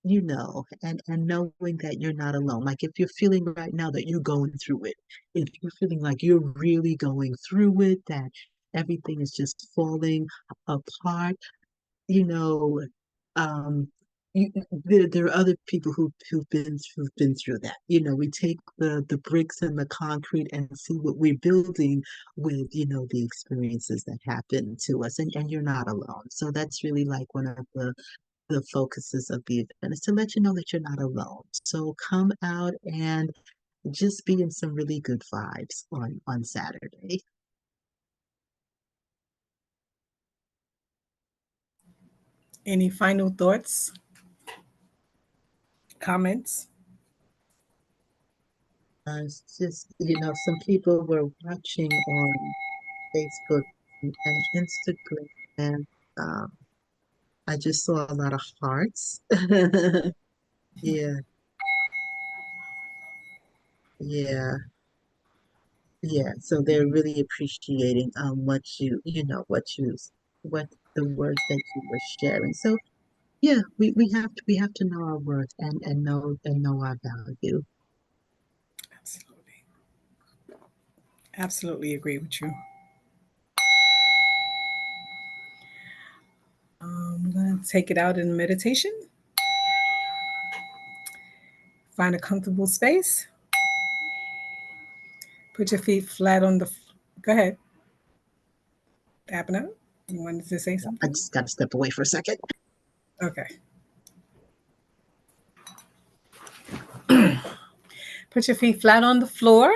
and knowing that you're not alone. Like if you're feeling right now that you're going through it, if you're feeling like you're really going through it, that everything is just falling apart, you know, um, there are other people who've been through that. We take the bricks and the concrete and see what we're building with, the experiences that happen to us, and you're not alone. So that's really like one of the focuses of the event, is to let you know that you're not alone. So come out and just be in some really good vibes on Saturday. Any final thoughts, comments? It's just, some people were watching on Facebook and Instagram, and um, I just saw a lot of hearts. Yeah, yeah, yeah. So they're really appreciating what the words that you were sharing. So yeah, we have to know our worth and know our value. Absolutely. Absolutely agree with you. I'm going to take it out in meditation. Find a comfortable space. Put your feet flat on the. Go ahead. Abner, you wanted to say I something? just got to step away for a second. Okay. Put your feet flat on the floor.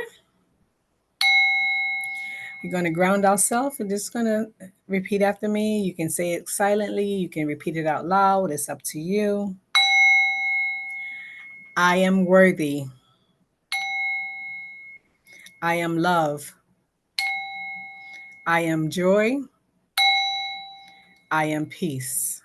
We're going to ground ourselves. We're just going to repeat after me. You can say it silently. You can repeat it out loud. It's up to you. I am worthy. I am love. I am joy. I am peace.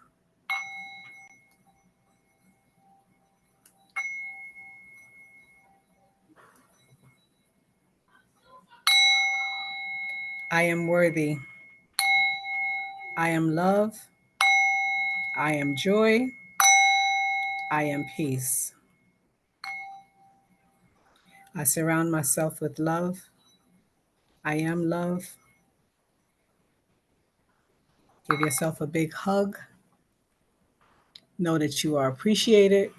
I am worthy. I am love. I am joy. I am peace. I surround myself with love. I am love. Give yourself a big hug. Know that you are appreciated.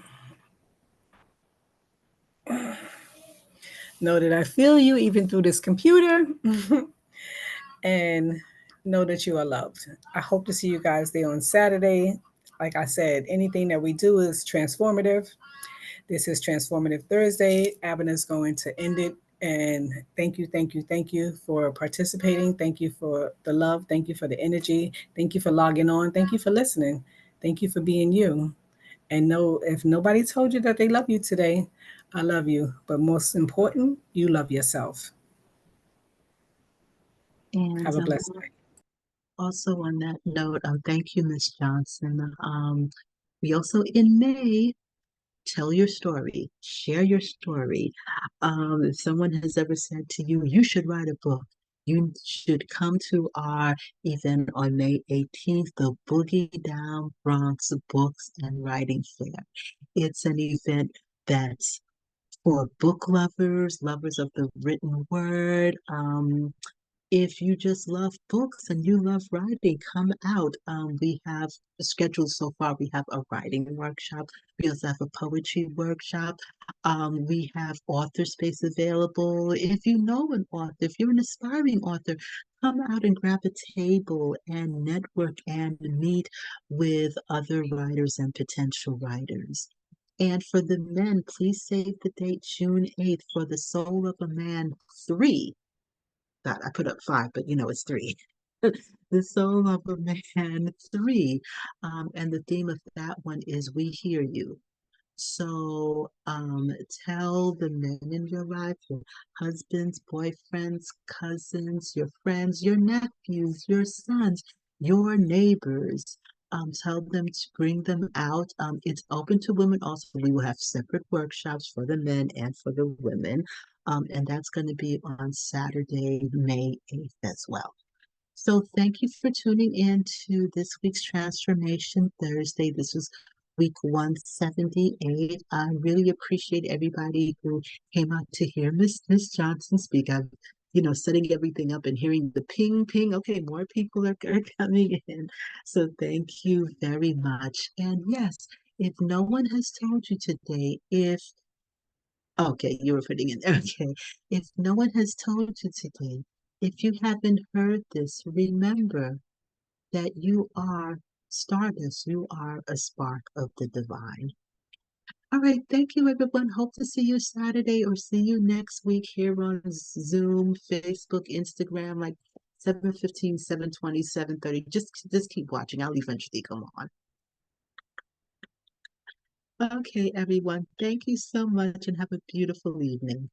Know that I feel you even through this computer. And know that you are loved. I hope to see you guys there on Saturday. Like I said, anything that we do is transformative. This is Transformative Thursday. Abin is going to end it. And thank you, thank you, thank you for participating. Thank you for the love. Thank you for the energy. Thank you for logging on. Thank you for listening. Thank you for being you. And know if nobody told you that they love you today, I love you. But most important, you love yourself. And Have a blessed day. also on that note, thank you, Miss Johnson. We also in May tell your story, share your story. If someone has ever said to you, you should write a book, you should come to our event on May 18th, the Boogie Down Bronx Books and Writing Fair. It's an event that's for book lovers, lovers of the written word. If you just love books and you love writing, come out. We have scheduled so far. We have a writing workshop. We also have a poetry workshop. We have author space available. If you know an author, if you're an aspiring author, come out and grab a table and network and meet with other writers and potential writers. And for the men, please save the date June 8th for the Soul of a Man 3. God, I put up 5, but it's 3. The Soul of a Man 3. And the theme of that one is We Hear You. So tell the men in your life, your husbands, boyfriends, cousins, your friends, your nephews, your sons, your neighbors. Tell them to bring them out. It's open to women also. We will have separate workshops for the men and for the women. And that's going to be on Saturday, May 8th as well. So thank you for tuning in to this week's Transformation Thursday. This was week 178. I really appreciate everybody who came out to hear Miss Johnson speak. I'm, setting everything up and hearing the ping, ping. Okay, more people are coming in. So thank you very much. And yes, if no one has told you today, okay, you were putting in there. Okay. If no one has told you today, if you haven't heard this, remember that you are stardust. You are a spark of the divine. All right. Thank you, everyone. Hope to see you Saturday or see you next week here on Zoom, Facebook, Instagram, like 7:15, 7:20, 7:30. Just keep watching. I'll eventually come on. Okay, everyone. Thank you so much and have a beautiful evening.